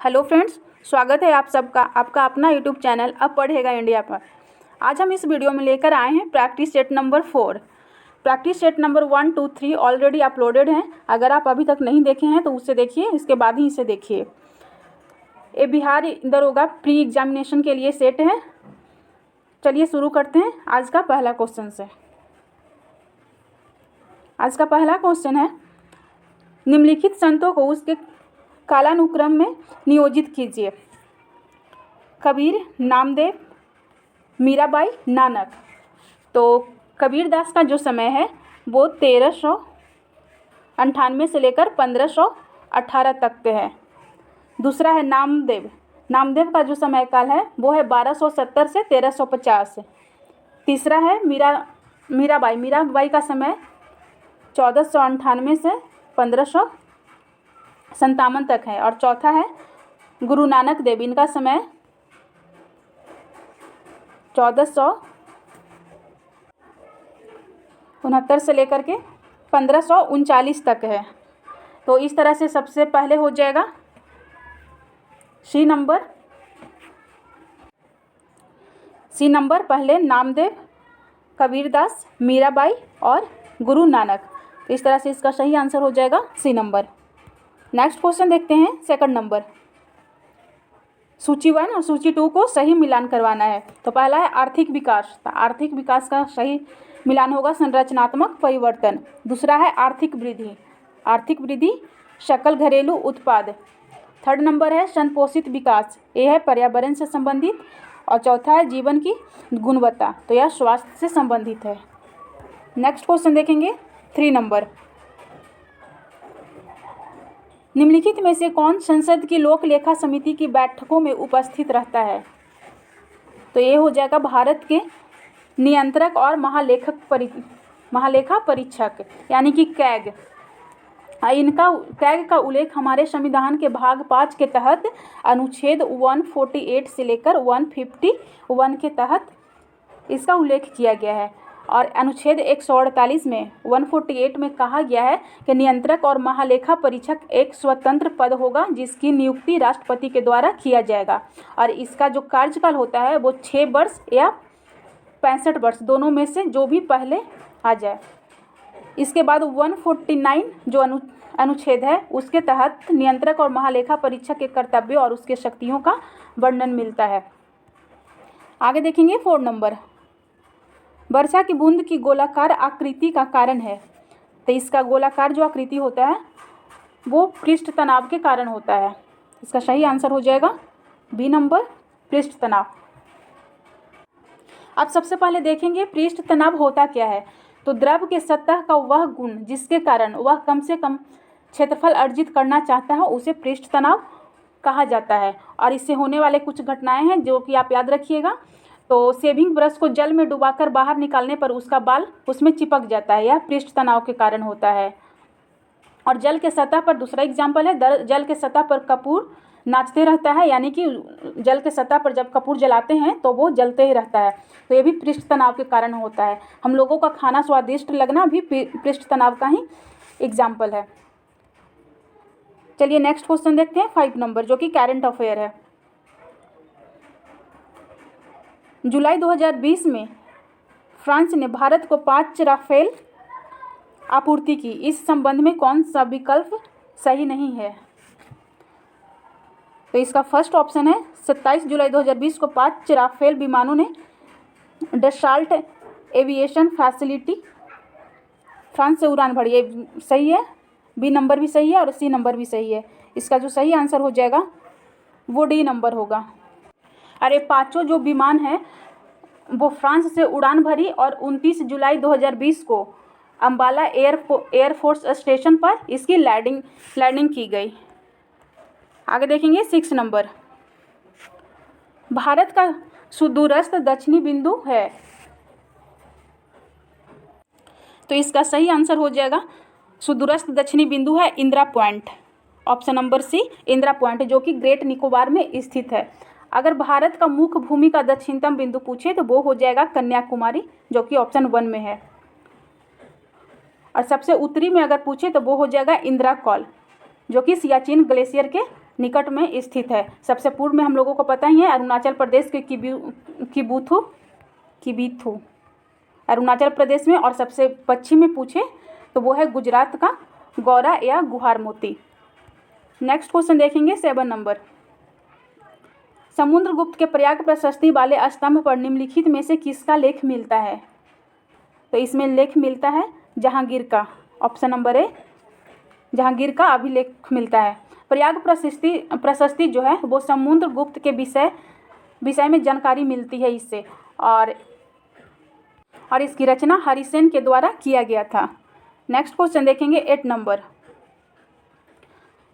Hello friends, स्वागत है आप सबका आपका अपना यूट्यूब चैनल अब पढ़ेगा इंडिया पर। आज हम इस वीडियो में लेकर आए हैं practice set number 4। Practice set number 1, 2, 3 already uploaded हैं। अगर आप अभी तक नहीं देखे हैं तो उसे देखिए, इसके बाद ही इसे देखिए। ये बिहार दरोगा प्री एग्जामिनेशन के लिए सेट है। चलिए शुरू करते हैं आज का पहला क्वेश्चन से। आज का पहला क्वेश्चन है, निम्नलिखित संतों को उसके कालानुक्रम में नियोजित कीजिए। कबीर, नामदेव, मीराबाई, नानक। तो कबीरदास का जो समय है वो 1398 से लेकर 1518 तक पे है। दूसरा है नामदेव। नामदेव का जो समय काल है वो है 1270 से 1350। तीसरा है मीराबाई। मीराबाई का समय 1498 से 1557 तक है। और चौथा है गुरु नानक देव। इनका समय 1469 से लेकर के 1539 तक है। तो इस तरह से सबसे पहले हो जाएगा सी नंबर पहले नामदेव, कबीरदास, मीराबाई और गुरु नानक। तो इस तरह से इसका सही आंसर हो जाएगा सी नंबर। नेक्स्ट क्वेश्चन देखते हैं सेकंड नंबर। सूची 1 और सूची 2 को सही मिलान करवाना है। तो पहला है आर्थिक विकास। तो आर्थिक विकास का सही मिलान होगा संरचनात्मक परिवर्तन। दूसरा है आर्थिक वृद्धि। आर्थिक वृद्धि सकल घरेलू उत्पाद। थर्ड नंबर है संपोषित विकास। ये है पर्यावरण से संबंधित। और चौथा है जीवन की गुणवत्ता। तो यह स्वास्थ्य से संबंधित है। नेक्स्ट क्वेश्चन देखेंगे 3 नंबर। निम्नलिखित में से कौन संसद की लोक लेखा समिति की बैठकों में उपस्थित रहता है? तो ये हो जाएगा भारत के नियंत्रक और महालेखा परीक्षक यानी कि कैग। कैग का उल्लेख हमारे संविधान के भाग 5 के तहत अनुच्छेद 148 से लेकर 151 के तहत इसका उल्लेख किया गया है। और अनुच्छेद 148 में 148 में कहा गया है कि नियंत्रक और महालेखा परीक्षक एक स्वतंत्र पद होगा जिसकी नियुक्ति राष्ट्रपति के द्वारा किया जाएगा। और इसका जो कार्यकाल होता है वो 6 वर्ष या 65 वर्ष दोनों में से जो भी पहले आ जाए। इसके बाद 149 जो अनुच्छेद है उसके तहत नियंत्रक और महालेखा परीक्षक के कर्तव्य और उसके शक्तियों का वर्णन मिलता है। आगे देखेंगे 4 नंबर। वर्षा की बूंद की गोलाकार आकृति का कारण है। तो इसका गोलाकार जो आकृति होता है वो पृष्ठ तनाव के कारण होता है। इसका सही आंसर हो जाएगा बी नंबर, पृष्ठ तनाव। अब सबसे पहले देखेंगे पृष्ठ तनाव होता क्या है। तो द्रव के सतह का वह गुण जिसके कारण वह कम से कम क्षेत्रफल अर्जित करना चाहता है उसे पृष्ठ तनाव कहा जाता है। और इससे होने वाले कुछ घटनाएं हैं जो कि आप याद रखिएगा। तो सेविंग ब्रश को जल में डुबाकर बाहर निकालने पर उसका बाल उसमें चिपक जाता है, यह पृष्ठ तनाव के कारण होता है। और जल के सतह पर दूसरा एग्जाम्पल है, जल के सतह पर कपूर नाचते रहता है, यानी कि जल के सतह पर जब कपूर जलाते हैं तो वो जलते ही रहता है। तो ये भी पृष्ठ तनाव के कारण होता है। हम लोगों का खाना स्वादिष्ट लगना भी पृष्ठ तनाव का ही एग्जाम्पल है। चलिए नेक्स्ट क्वेश्चन देखते हैं 5 नंबर, जो कि करंट अफेयर है। जुलाई 2020 में फ्रांस ने भारत को 5 राफेल आपूर्ति की। इस संबंध में कौन सा विकल्प सही नहीं है? तो इसका फर्स्ट ऑप्शन है 27 जुलाई 2020 को 5 राफेल विमानों ने डसाल्ट एविएशन फैसिलिटी फ्रांस से उड़ान भरी। ये सही है, बी नंबर भी सही है और सी नंबर भी सही है। इसका जो सही आंसर हो जाएगा वो डी नंबर होगा। अरे 5 जो विमान है वो फ्रांस से उड़ान भरी और 29 जुलाई 2020 को अम्बाला एयरफोर्स स्टेशन पर इसकी लैंडिंग की गई। आगे देखेंगे 6 नंबर। भारत का सुदूरस्थ दक्षिणी बिंदु है। तो इसका सही आंसर हो जाएगा सुदूरस्थ दक्षिणी बिंदु है Indira point. Option number C Indira point, जो कि ग्रेट निकोबार में स्थित है। अगर भारत का मुख्य भूमि का दक्षिणतम बिंदु पूछे तो वो हो जाएगा कन्याकुमारी, जो कि ऑप्शन 1 में है। और सबसे उत्तरी में अगर पूछे तो वो हो जाएगा इंदिरा कॉल, जो कि सियाचिन ग्लेशियर के निकट में स्थित है। सबसे पूर्व में हम लोगों को पता ही है अरुणाचल प्रदेश के किबीथू अरुणाचल प्रदेश में, और सबसे पश्चिम में पूछे तो वो है गुजरात का गौरा या गुहार मोती। नेक्स्ट क्वेश्चन देखेंगे 7 नंबर। समुद्रगुप्त के प्रयाग प्रशस्ति वाले स्तंभ पर निम्नलिखित में से किसका लेख मिलता है? तो इसमें लेख मिलता है जहांगीर का। ऑप्शन नंबर ए जहांगीर का अभिलेख मिलता है। प्रयाग प्रशस्ति जो है वो समुद्रगुप्त के विषय में जानकारी मिलती है इससे, और इसकी रचना हरिसेन के द्वारा किया गया था। नेक्स्ट क्वेश्चन देखेंगे 8 नंबर।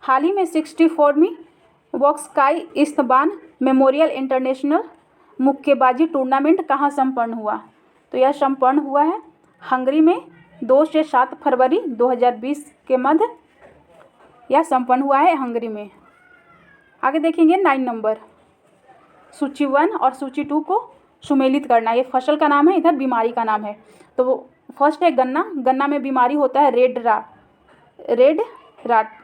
हाल ही में 64वीं वॉक्सकाई इस्तबान मेमोरियल इंटरनेशनल मुक्केबाजी टूर्नामेंट कहाँ संपन्न हुआ? तो यह संपन्न हुआ है हंगरी में 2 से 7 फरवरी 2020 के मध्य यह संपन्न हुआ है हंगरी में। आगे देखेंगे 9 नंबर। सूची 1 और सूची 2 को सुमेलित करना। ये फसल का नाम है, इधर बीमारी का नाम है। तो फर्स्ट है गन्ना में बीमारी होता है रेड राट।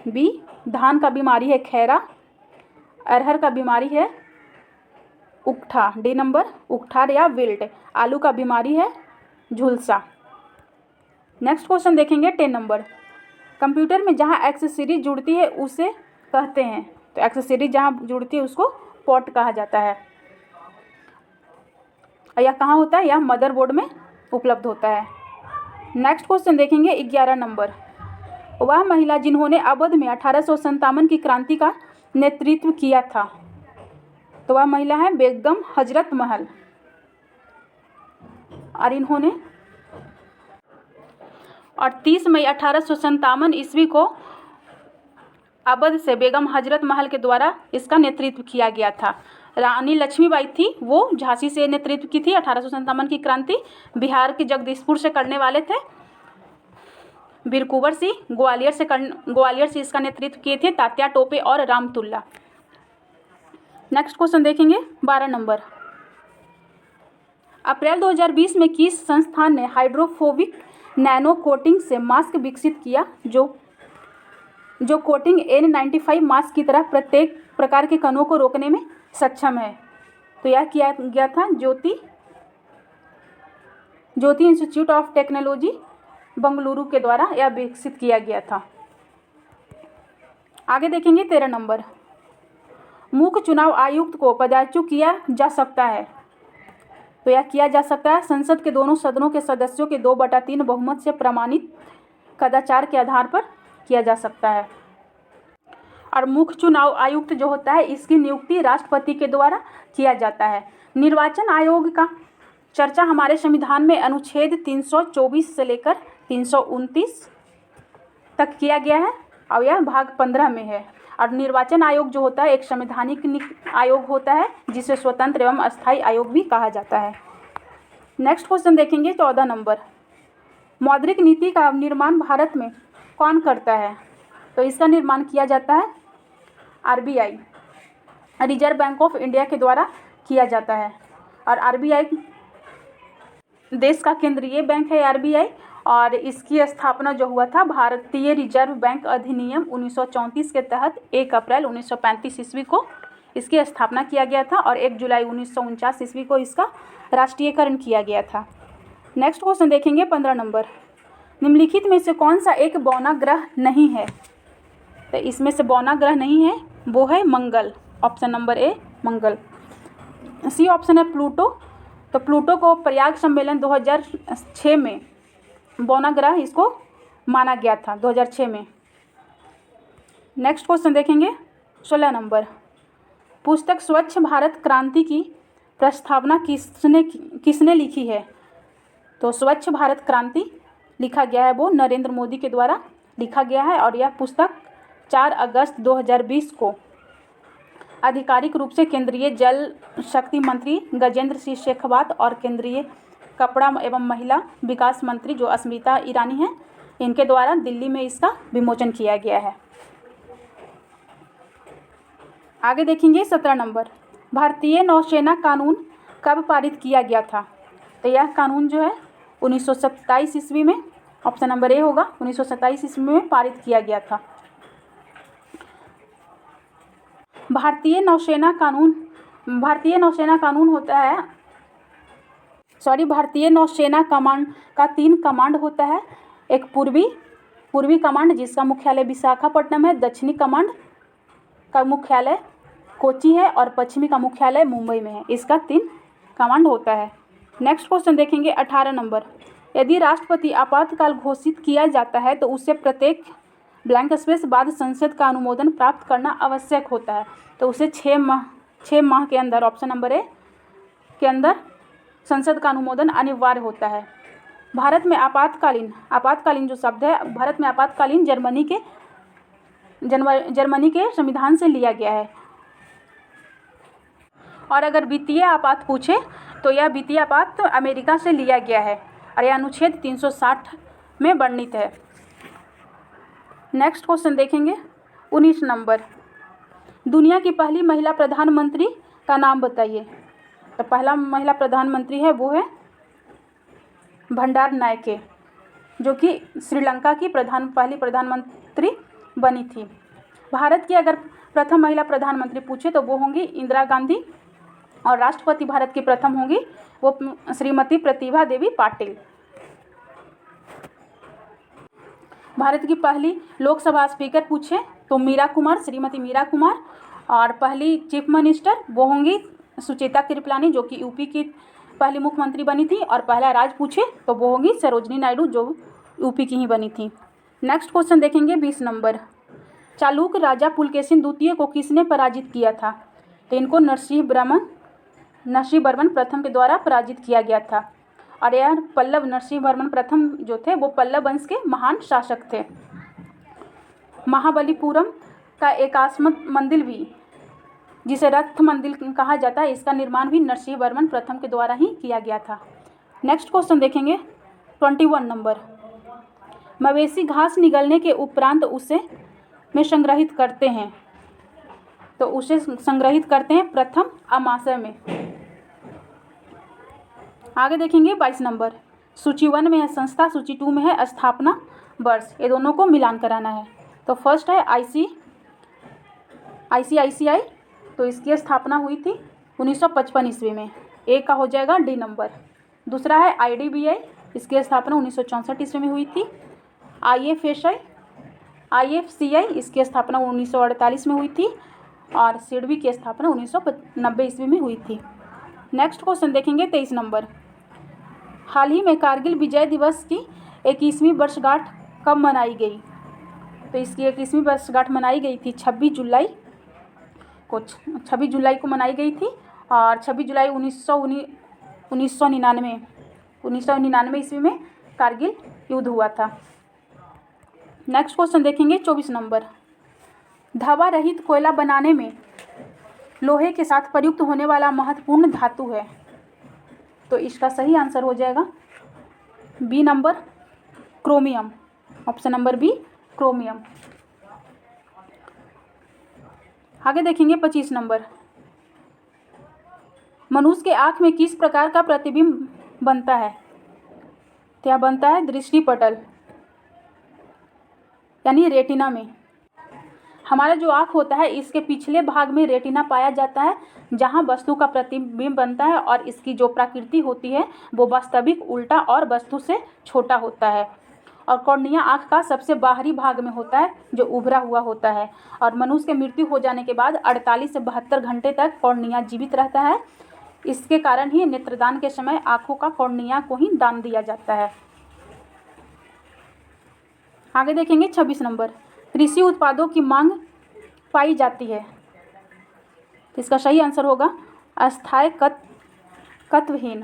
बी धान का बीमारी है खैरा। अरहर का बीमारी है उकठा। डी नंबर उकठार या विल्ट। आलू का बीमारी है झुलसा। नेक्स्ट क्वेश्चन देखेंगे 10 नंबर। कंप्यूटर में जहाँ एक्सेसरीज जुड़ती है उसे कहते हैं। तो एक्सेसरीज जहाँ जुड़ती है उसको पोर्ट कहा जाता है। यह कहाँ होता है? यह मदरबोर्ड में उपलब्ध होता है। नेक्स्ट क्वेश्चन देखेंगे 11 नंबर। वह महिला जिन्होंने अवध में 1857 की क्रांति का नेतृत्व किया था, तो वह महिला है बेगम हजरत महल। और 30 मई 1857 ईस्वी को अवध से बेगम हजरत महल के द्वारा इसका नेतृत्व किया गया था। रानी लक्ष्मीबाई थी, वो झांसी से नेतृत्व की थी 1857 की क्रांति। बिहार के जगदीशपुर से करने वाले थे वीर कुंवर सिंह। ग्वालियर से इसका नेतृत्व किए थे तात्या टोपे और रामतुल्ला। नेक्स्ट क्वेश्चन देखेंगे 12 नंबर। अप्रैल 2020 में किस संस्थान ने हाइड्रोफोबिक नैनो कोटिंग से मास्क विकसित किया जो कोटिंग N95 मास्क की तरह प्रत्येक प्रकार के कणों को रोकने में सक्षम है? तो यह किया गया था ज्योति इंस्टीट्यूट ऑफ टेक्नोलॉजी बंगलुरु के द्वारा यह विकसित किया गया था। आगे देखेंगे 13 नंबर। मुख्य चुनाव आयुक्त को पदच्युत किया जा सकता है। तो यह किया जा सकता है संसद के दोनों सदनों के सदस्यों के 2/3 बहुमत से प्रमाणित कदाचार के आधार पर किया जा सकता है। और मुख्य चुनाव आयुक्त जो होता है इसकी नियुक्ति राष्ट्रपति के द्वारा किया जाता है। निर्वाचन आयोग का चर्चा हमारे संविधान में अनुच्छेद 324 से लेकर 329 तक किया गया है, और यह भाग 15 में है। और निर्वाचन आयोग जो होता है एक संवैधानिक आयोग होता है जिसे स्वतंत्र एवं अस्थायी आयोग भी कहा जाता है। नेक्स्ट क्वेश्चन देखेंगे 14 नंबर। मौद्रिक नीति का निर्माण भारत में कौन करता है? तो इसका निर्माण किया जाता है RBI, reserve bank of India के द्वारा किया जाता है। और RBI देश का केंद्रीय बैंक है RBI, और इसकी स्थापना जो हुआ था भारतीय रिजर्व बैंक अधिनियम 1934 के तहत 1 अप्रैल 1935 ईस्वी को इसकी स्थापना किया गया था, और 1 जुलाई 1949 ईस्वी को इसका राष्ट्रीयकरण किया गया था। नेक्स्ट क्वेश्चन देखेंगे 15 नंबर। निम्नलिखित में से कौन सा एक बौना ग्रह नहीं है? तो इसमें से बौना ग्रह नहीं है वो है Mangal. Option number A Mangal. C option है प्लूटो। तो प्लूटो को प्रयाग सम्मेलन 2006 में बौना ग्रह इसको माना गया था 2006 में। नेक्स्ट क्वेश्चन देखेंगे 16 नंबर। पुस्तक स्वच्छ भारत क्रांति की प्रस्तावना किसने लिखी है? तो स्वच्छ भारत क्रांति लिखा गया है वो नरेंद्र मोदी के द्वारा लिखा गया है, और यह पुस्तक 4 अगस्त 2020 को आधिकारिक रूप से केंद्रीय जल शक्ति मंत्री गजेंद्र सिंह शेखावत और केंद्रीय कपड़ा एवं महिला विकास मंत्री जो स्मृति ईरानी हैं इनके द्वारा दिल्ली में इसका विमोचन किया गया है। आगे देखेंगे 17 नंबर। भारतीय नौसेना कानून कब पारित किया गया था? तो यह कानून जो है 1927 ईस्वी में, ऑप्शन नंबर ए होगा, 1927 ईस्वी में पारित किया गया था। भारतीय नौसेना कानून होता है, भारतीय नौसेना कमांड का 3 कमांड होता है। एक पूर्वी कमांड जिसका मुख्यालय विशाखापट्टनम है, दक्षिणी कमांड का मुख्यालय कोची है और पश्चिमी का मुख्यालय मुंबई में है। इसका 3 कमांड होता है। नेक्स्ट क्वेश्चन देखेंगे 18 नंबर। यदि राष्ट्रपति आपातकाल घोषित किया जाता है तो उसे प्रत्येक ब्लैंक स्पेस बाद संसद का अनुमोदन प्राप्त करना आवश्यक होता है। तो उसे 6 माह के अंदर, ऑप्शन नंबर ए के अंदर संसद का अनुमोदन अनिवार्य होता है। भारत में आपातकालीन जो शब्द है, भारत में आपातकालीन जर्मनी के संविधान से लिया गया है। और अगर वित्तीय आपात पूछे तो यह वित्तीय आपात अमेरिका से लिया गया है और यह अनुच्छेद 360 में वर्णित है। नेक्स्ट क्वेश्चन देखेंगे 19 नंबर। दुनिया की पहली महिला प्रधानमंत्री का नाम बताइए। तो पहला महिला प्रधानमंत्री है वो है भंडार नायके, जो कि श्रीलंका की पहली प्रधानमंत्री बनी थी। भारत की अगर प्रथम महिला प्रधानमंत्री पूछे तो वो होंगी इंदिरा गांधी और राष्ट्रपति भारत की प्रथम होंगी वो श्रीमती प्रतिभा देवी पाटिल। भारत की पहली लोकसभा स्पीकर पूछे तो श्रीमती मीरा कुमार, और पहली चीफ मिनिस्टर वो होंगी सुचेता कृपलानी, जो कि यूपी की पहली मुख्यमंत्री बनी थी। और पहला राज पूछे तो वो होंगी सरोजनी नायडू, जो यूपी की ही बनी थी। नेक्स्ट क्वेश्चन देखेंगे 20 नंबर। चालुक राजा पुलकेशिन द्वितीय को किसने पराजित किया था? तो इनको नरसिंह वर्मन प्रथम के द्वारा पराजित किया गया था। और यह नरसिंह वर्मन प्रथम जो थे वो पल्लव वंश के महान शासक थे। महाबलीपुरम का एकास्मत मंदिर भी, जिसे रथ मंदिर कहा जाता है, इसका निर्माण भी नरसिंह वर्मन प्रथम के द्वारा ही किया गया था। नेक्स्ट क्वेश्चन देखेंगे 21 नंबर। मवेशी घास निगलने के उपरांत उसे में संग्रहित करते हैं, तो उसे संग्रहित करते हैं प्रथम अमाशय में। आगे देखेंगे 22 नंबर। सूची 1 में है संस्था, सूची 2 में है स्थापना वर्ष। ये दोनों को मिलान कराना है। तो फर्स्ट है ICICI, तो इसकी स्थापना हुई थी 1955 ईस्वी में। ए का हो जाएगा डी नंबर। दूसरा है IDBI, इसकी स्थापना 1964 ईस्वी में हुई थी। IFCI, इसकी स्थापना 1948 में हुई थी। और सिडबी की स्थापना 1990 ईस्वी में हुई थी। नेक्स्ट क्वेश्चन देखेंगे 23 नंबर। हाल ही में कारगिल विजय दिवस की 21वीं वर्षगांठ कब मनाई गई? तो इसकी 21वीं वर्षगांठ मनाई गई थी 26 जुलाई को मनाई गई थी। और 26 जुलाई 1999 ईस्वी में कारगिल युद्ध हुआ था। नेक्स्ट क्वेश्चन देखेंगे 24 नंबर। धावा रहित कोयला बनाने में लोहे के साथ प्रयुक्त होने वाला महत्वपूर्ण धातु है। तो इसका सही आंसर हो जाएगा B number, chromium. Option number B, chromium. आगे देखेंगे 25 नंबर। मनुष्य के आँख में किस प्रकार का प्रतिबिंब बनता है? क्या बनता है? दृष्टिपटल, यानी रेटिना में। हमारा जो आँख होता है इसके पिछले भाग में रेटिना पाया जाता है, जहाँ वस्तु का प्रतिबिंब बनता है। और इसकी जो प्रकृति होती है वो वास्तविक, उल्टा और वस्तु से छोटा होता है। और कॉर्निया आँख का सबसे बाहरी भाग में होता है, जो उभरा हुआ होता है। और मनुष्य के मृत्यु हो जाने के बाद 48 से 72 घंटे तक कॉर्निया जीवित रहता है। इसके कारण ही नेत्रदान के समय आँखों का कॉर्निया को ही दान दिया जाता है। आगे देखेंगे 26 नंबर। कृषि उत्पादों की मांग पाई जाती है। इसका सही आंसर होगा अस्थायी कत्वहीन।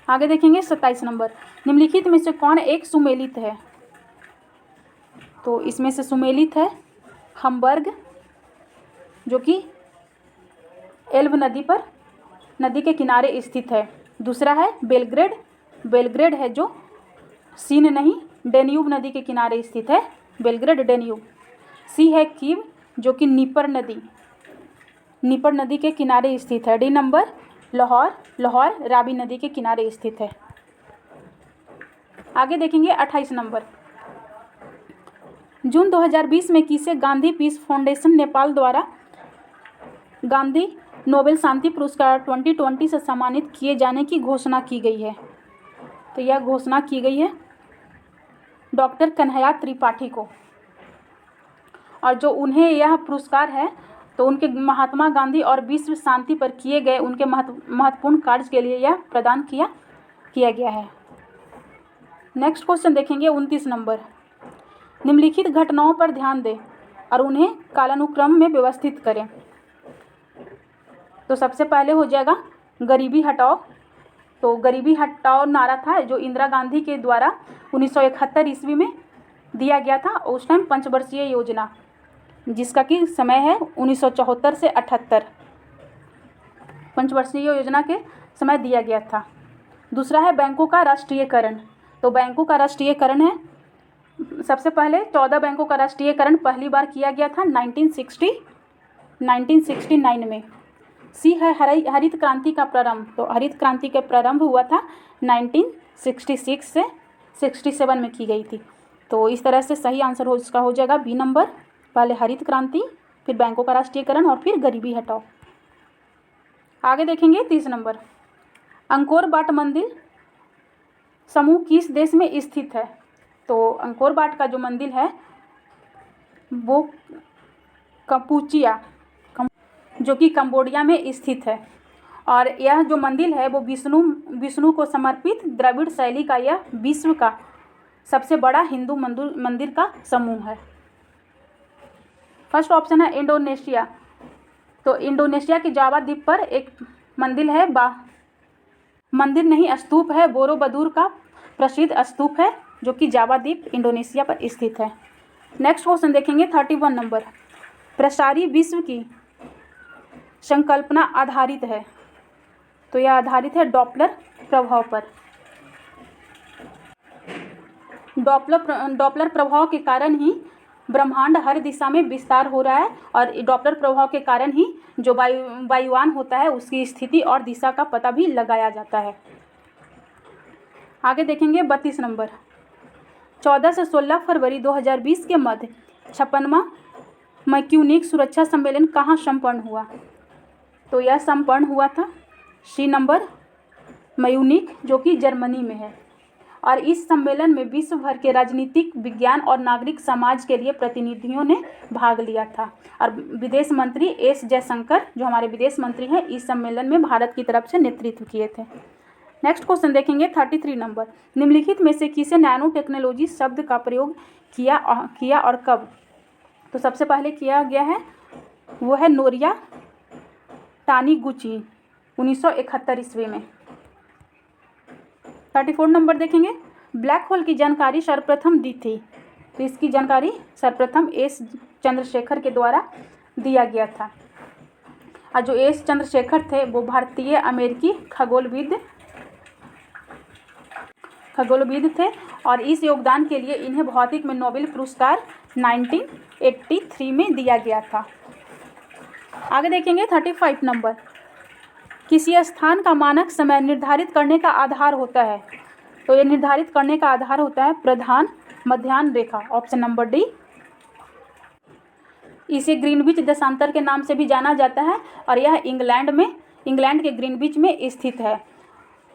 आगे देखेंगे 27 नंबर। निम्नलिखित में से कौन एक सुमेलित है? तो इसमें से सुमेलित है हमबर्ग, जो कि एल्ब नदी के किनारे स्थित है। दूसरा है बेलग्रेड है जो सीन नहीं, डेन्यूब नदी के किनारे स्थित है, बेलग्रेड डेन्यूब। सी है कीव, जो कि नीपर नदी के किनारे स्थित है। डी नंबर लाहौर रावी नदी के किनारे स्थित है। आगे देखेंगे 28 नंबर। जून 2020 में किसे गांधी पीस फाउंडेशन नेपाल द्वारा गांधी नोबेल शांति पुरस्कार 2020 से सम्मानित किए जाने की घोषणा की गई है? तो यह घोषणा की गई है डॉक्टर कन्हैया त्रिपाठी को। और जो उन्हें यह पुरस्कार है तो उनके महात्मा गांधी और विश्व शांति पर किए गए उनके महत्वपूर्ण कार्य के लिए यह प्रदान किया गया है। नेक्स्ट क्वेश्चन देखेंगे 29 नंबर। निम्नलिखित घटनाओं पर ध्यान दें और उन्हें कालानुक्रम में व्यवस्थित करें। तो सबसे पहले हो जाएगा गरीबी हटाओ। तो गरीबी हटाओ नारा था जो इंदिरा गांधी के द्वारा 1971 ईस्वी में दिया गया था। उस टाइम पंचवर्षीय योजना जिसका कि समय है 1974 से 78, पंचवर्षीय योजना के समय दिया गया था। दूसरा है बैंकों का राष्ट्रीयकरण। तो बैंकों का राष्ट्रीयकरण है, सबसे पहले 14 बैंकों का राष्ट्रीयकरण पहली बार किया गया था 1969 में। सी है हरित क्रांति का प्रारंभ। तो हरित क्रांति का प्रारंभ हुआ था 1966 से 67 में की गई थी। तो इस तरह से सही आंसर इसका हो जाएगा बी नंबर, पहले हरित क्रांति, फिर बैंकों का राष्ट्रीयकरण और फिर गरीबी हटाओ। आगे देखेंगे 30 नंबर। अंकोर वाट मंदिर समूह किस देश में स्थित है? तो अंकोर वाट का जो मंदिर है वो कंपुचिया जो कि कंबोडिया में स्थित है। और यह जो मंदिर है वो विष्णु को समर्पित द्रविड़ शैली का यह विश्व का सबसे बड़ा हिंदू मंदिर का समूह है। फर्स्ट ऑप्शन है इंडोनेशिया। तो इंडोनेशिया के जावा द्वीप पर एक मंदिर है, मंदिर नहीं स्तूप है, बोरोबुदुर का प्रसिद्ध स्तूप है जो कि जावा द्वीप इंडोनेशिया पर स्थित है। नेक्स्ट क्वेश्चन देखेंगे 31 नंबर। प्रसारी विश्व की संकल्पना आधारित है। तो यह आधारित है डॉपलर प्रभाव पर। डॉपलर प्रभाव के कारण ही ब्रह्मांड हर दिशा में विस्तार हो रहा है और डॉपलर प्रभाव के कारण ही जो वायुयान होता है उसकी स्थिति और दिशा का पता भी लगाया जाता है। आगे देखेंगे 32 नंबर। 14 से 16 फरवरी 2020 के मध्य 56वां म्यूनिख सुरक्षा सम्मेलन कहाँ संपन्न हुआ? तो यह संपन्न हुआ था सी नंबर म्यूनिख जो कि जर्मनी में है। और इस सम्मेलन में विश्व भर के राजनीतिक, विज्ञान और नागरिक समाज के लिए प्रतिनिधियों ने भाग लिया था। और विदेश मंत्री एस जयशंकर जो हमारे विदेश मंत्री हैं इस सम्मेलन में भारत की तरफ से नेतृत्व किए थे। नेक्स्ट क्वेश्चन देखेंगे 33 नंबर। निम्नलिखित में से किसे नैनो टेक्नोलॉजी शब्द का प्रयोग किया और कब? तो सबसे पहले किया गया है वो है नोरिया टानीगुची 1971 ईस्वी में। 34 नंबर देखेंगे। ब्लैक होल की जानकारी सर्वप्रथम दी थी। तो इसकी जानकारी सर्वप्रथम एस चंद्रशेखर के द्वारा दिया गया था। और जो एस चंद्रशेखर थे वो भारतीय अमेरिकी खगोलविद थे और इस योगदान के लिए इन्हें भौतिक में नोबेल पुरस्कार 1983 में दिया गया था। आगे देखेंगे 35 नंबर। किसी स्थान का मानक समय निर्धारित करने का आधार होता है। तो ये निर्धारित करने का आधार होता है प्रधान मध्याह्न रेखा, ऑप्शन नंबर डी। इसे ग्रीनविच देशांतर के नाम से भी जाना जाता है और यह इंग्लैंड के ग्रीनविच में स्थित है।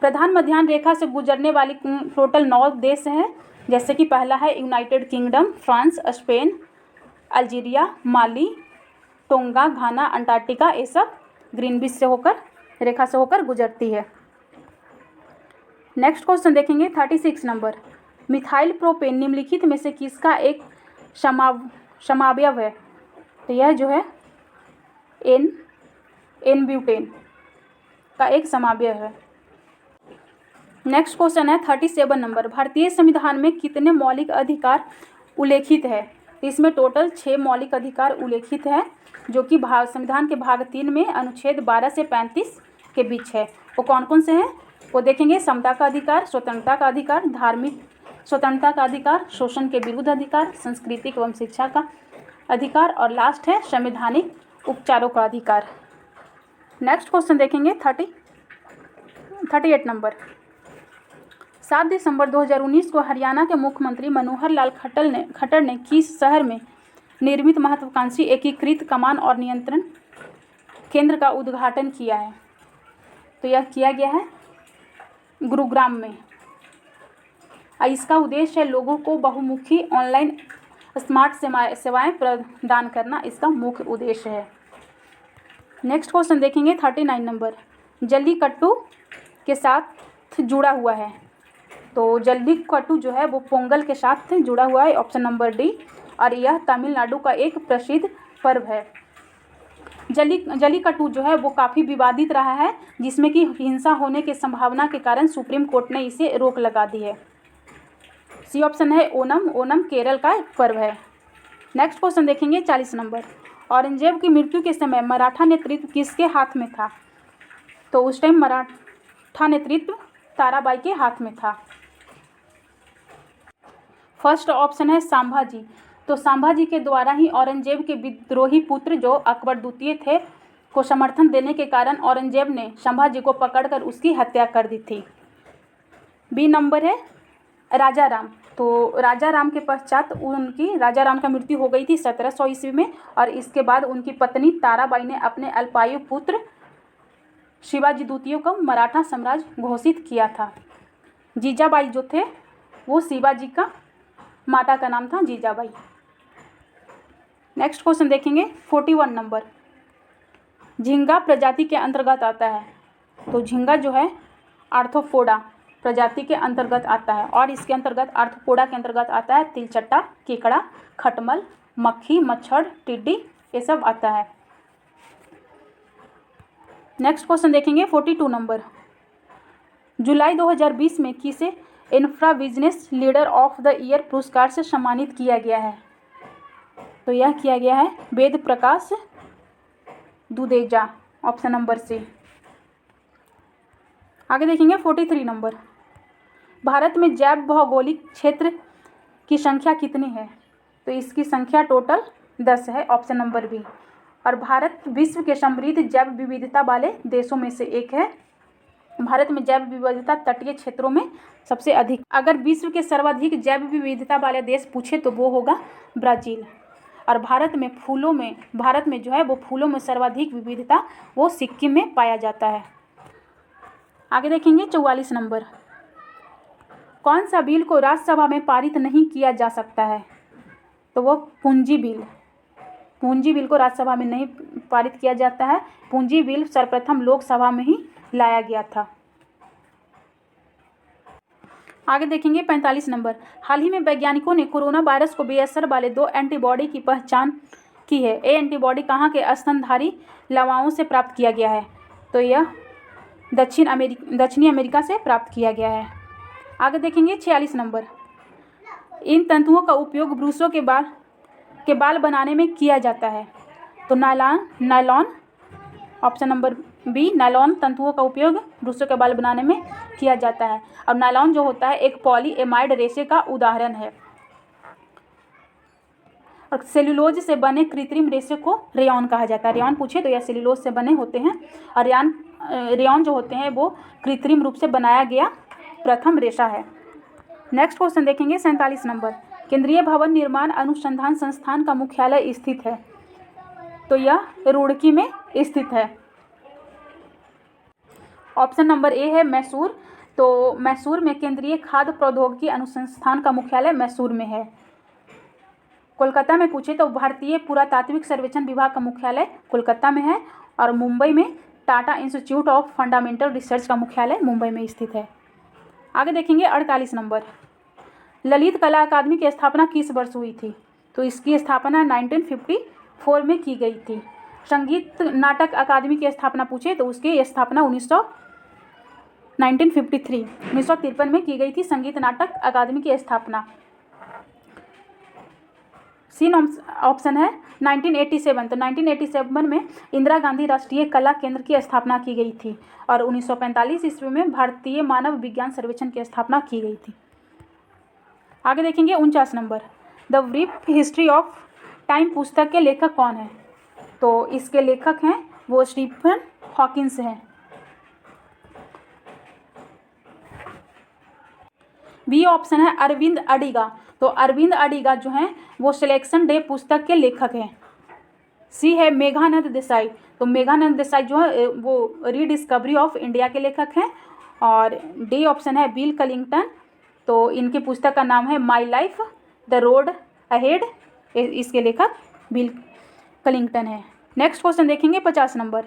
प्रधान मध्याह्न रेखा से गुजरने वाली टोटल 9 देश हैं, जैसे कि पहला है United Kingdom, France, Spain, Algeria, Mali, Tonga, Ghana, Antarctica. ये सब ग्रीनविच से होकर रेखा से होकर गुजरती है। नेक्स्ट क्वेश्चन देखेंगे 36 नंबर। मिथाइल प्रोपेन निम्नलिखित में से किसका एक समावयव है? तो यह जो है एन ब्यूटेन का एक समावयव है। नेक्स्ट क्वेश्चन है 37 नंबर। भारतीय संविधान में कितने मौलिक अधिकार उल्लेखित है? इसमें टोटल 6 मौलिक अधिकार उल्लेखित है जो कि संविधान के भाग 3 में अनुच्छेद 12 से 35 के बीच है। वो कौन कौन से हैं वो देखेंगे। समता का अधिकार, स्वतंत्रता का अधिकार, धार्मिक स्वतंत्रता का अधिकार, शोषण के विरुद्ध अधिकार, सांस्कृतिक एवं शिक्षा का अधिकार और लास्ट है संवैधानिक उपचारों का अधिकार। नेक्स्ट क्वेश्चन देखेंगे 38 नंबर। 7 दिसंबर 2019 को हरियाणा के मुख्यमंत्री मनोहर लाल खट्टर ने किस शहर में निर्मित महत्वाकांक्षी एकीकृत कमान और नियंत्रण केंद्र का उद्घाटन किया है? तो यह किया गया है गुरुग्राम में। इसका उद्देश्य है लोगों को बहुमुखी ऑनलाइन स्मार्ट सेवाएं प्रदान करना, इसका मुख्य उद्देश्य है। नेक्स्ट क्वेश्चन देखेंगे 39 नंबर, जल्लीकट्टू के साथ जुड़ा हुआ है। तो जल्लीकट्टू जो है वो पोंगल के साथ जुड़ा हुआ है, ऑप्शन नंबर डी, और यह तमिलनाडु का एक प्रसिद्ध पर्व है। जल्लीकट्टू जो है वो काफ़ी विवादित रहा है, जिसमें कि हिंसा होने की संभावना के कारण सुप्रीम कोर्ट ने इसे रोक लगा दी है। सी ऑप्शन है ओनम केरल का एक पर्व है। नेक्स्ट क्वेश्चन देखेंगे 40 नंबर, औरंगजेब की मृत्यु के समय मराठा नेतृत्व किसके हाथ में था? तो उस टाइम मराठा नेतृत्व ताराबाई के हाथ में था। फर्स्ट ऑप्शन है संभाजी। तो संभाजी के द्वारा ही औरंगजेब के विद्रोही पुत्र जो अकबर द्वितीय थे को समर्थन देने के कारण औरंगजेब ने संभाजी को पकड़कर उसकी हत्या कर दी थी। बी नंबर है राजा राम। तो राजा राम के पश्चात राजा राम का मृत्यु हो गई थी 1700 ईस्वी में, और इसके बाद उनकी पत्नी ताराबाई ने अपने अल्पायु पुत्र शिवाजी द्वितीय को मराठा साम्राज्य घोषित किया था। जीजाबाई जो थे वो शिवाजी का माता का नाम था जीजाबाई। नेक्स्ट क्वेश्चन देखेंगे 41 नंबर, झींगा प्रजाति के अंतर्गत आता है। तो झींगा जो है आर्थ्रोपोडा प्रजाति के अंतर्गत आता है, और इसके अंतर्गत आर्थ्रोपोडा के अंतर्गत आता है तिलचट्टा, केकड़ा, खटमल, मक्खी, मच्छर, टिड्डी, ये सब आता है। नेक्स्ट क्वेश्चन देखेंगे 42 नंबर, जुलाई 2020 में किसे infra business leader of the year पुरस्कार से सम्मानित किया गया है? तो यह किया गया है वेद प्रकाश दुदेजा, ऑप्शन नंबर सी। आगे देखेंगे 43 नंबर, भारत में जैव भौगोलिक क्षेत्र की संख्या कितनी है? तो इसकी संख्या टोटल 10 है, ऑप्शन नंबर बी। और भारत विश्व के समृद्ध जैव विविधता वाले देशों में से एक है। भारत में जैव विविधता तटीय क्षेत्रों में सबसे अधिक। अगर विश्व के सर्वाधिक जैव विविधता वाले देश पूछे तो वो होगा ब्राज़ील। और भारत में जो है वो फूलों में सर्वाधिक विविधता वो सिक्किम में पाया जाता है। आगे देखेंगे 44 नंबर, कौन सा बिल को राज्यसभा में पारित नहीं किया जा सकता है? तो वो पूंजी बिल को राज्यसभा में नहीं पारित किया जाता है। पूंजी बिल सर्वप्रथम लोकसभा में ही लाया गया था। आगे देखेंगे 45 नंबर, हाल ही में वैज्ञानिकों ने कोरोना वायरस को बेअसर वाले 2 एंटीबॉडी की पहचान की है। ये एंटीबॉडी कहाँ के स्तनधारी लार्वाओं से प्राप्त किया गया है? तो यह दक्षिणी अमेरिका से प्राप्त किया गया है। आगे देखेंगे 46 नंबर, इन तंतुओं का उपयोग ब्रूसों के बाल बनाने में किया जाता है। तो nylon, option number B, nylon तंतुओं का उपयोग ब्रूसों के बाल बनाने में किया जाता है। और नायलॉन जो होता है एक पॉलीएमाइड रेशे का उदाहरण है। और सेल्यूलोज से बने कृत्रिम रेशे को रेयॉन कहा जाता है। रेयॉन पूछे तो यह सेल्यूलोज से बने होते हैं, और रेयॉन जो होते हैं वो कृत्रिम रूप से बनाया गया प्रथम रेशा है। नेक्स्ट क्वेश्चन देखेंगे 47 नंबर, केंद्रीय भवन निर्माण अनुसंधान संस्थान का मुख्यालय स्थित है? तो यह रुड़की में स्थित है। ऑप्शन नंबर ए है मैसूर। तो मैसूर में केंद्रीय खाद्य प्रौद्योगिकी अनुसंधान का मुख्यालय मैसूर में है। कोलकाता में पूछे तो भारतीय पुरातात्विक सर्वेक्षण विभाग का मुख्यालय कोलकाता में है, और मुंबई में Tata institute of fundamental research का मुख्यालय मुंबई में स्थित है। आगे देखेंगे 48 नंबर, ललित कला अकादमी की स्थापना किस वर्ष हुई थी? तो इसकी स्थापना 1954 में की गई थी। संगीत नाटक अकादमी की स्थापना पूछे तो उसकी स्थापना 1953 में की गई थी। संगीत नाटक अकादमी की स्थापना। सी ऑप्शन है 1987। तो 1987 में इंदिरा गांधी राष्ट्रीय कला केंद्र की स्थापना की गई थी, और 1945 ईस्वी में भारतीय मानव विज्ञान सर्वेक्षण की स्थापना की गई थी। आगे देखेंगे 49 number, the brief history of time पुस्तक के लेखक कौन है? तो इसके लेखक हैं वो स्टीफन हॉकिंस हैं। बी ऑप्शन है अरविंद अडिगा। तो अरविंद अडिगा जो हैं वो सिलेक्शन डे पुस्तक के लेखक हैं। सी है मेघानंद देसाई। तो मेघानंद देसाई जो है वो रीडिस्कवरी ऑफ इंडिया के लेखक हैं। और डी ऑप्शन है बिल कलिंगटन। तो इनकी पुस्तक का नाम है my life the road ahead. इसके लेखक बिल कलिंगटन है। नेक्स्ट क्वेश्चन देखेंगे 50 नंबर।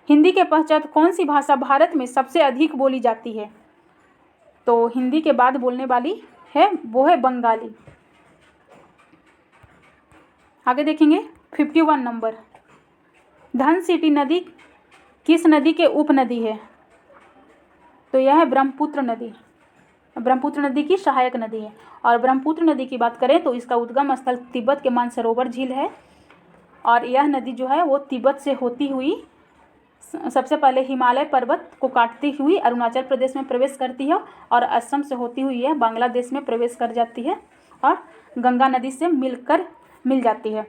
हिंदी के पश्चात कौन सी भाषा भारत में सबसे अधिक बोली जाती है? तो हिंदी के बाद बोलने वाली है वो है बंगाली। आगे देखेंगे 51 नंबर। धन सिटी नदी किस नदी के उपनदी है? तो यह है ब्रह्मपुत्र नदी। ब्रह्मपुत्र नदी की सहायक नदी है। और ब्रह्मपुत्र नदी की बात करें तो इसका उद्गम स्थल तिब्बत के मानसरोवर झील है। और यह नदी जो है वो तिब्बत से होती हुई सबसे पहले हिमालय पर्वत को काटती हुई अरुणाचल प्रदेश में प्रवेश करती है और असम से होती हुई यह बांग्लादेश में प्रवेश कर जाती है और गंगा नदी से मिल जाती है।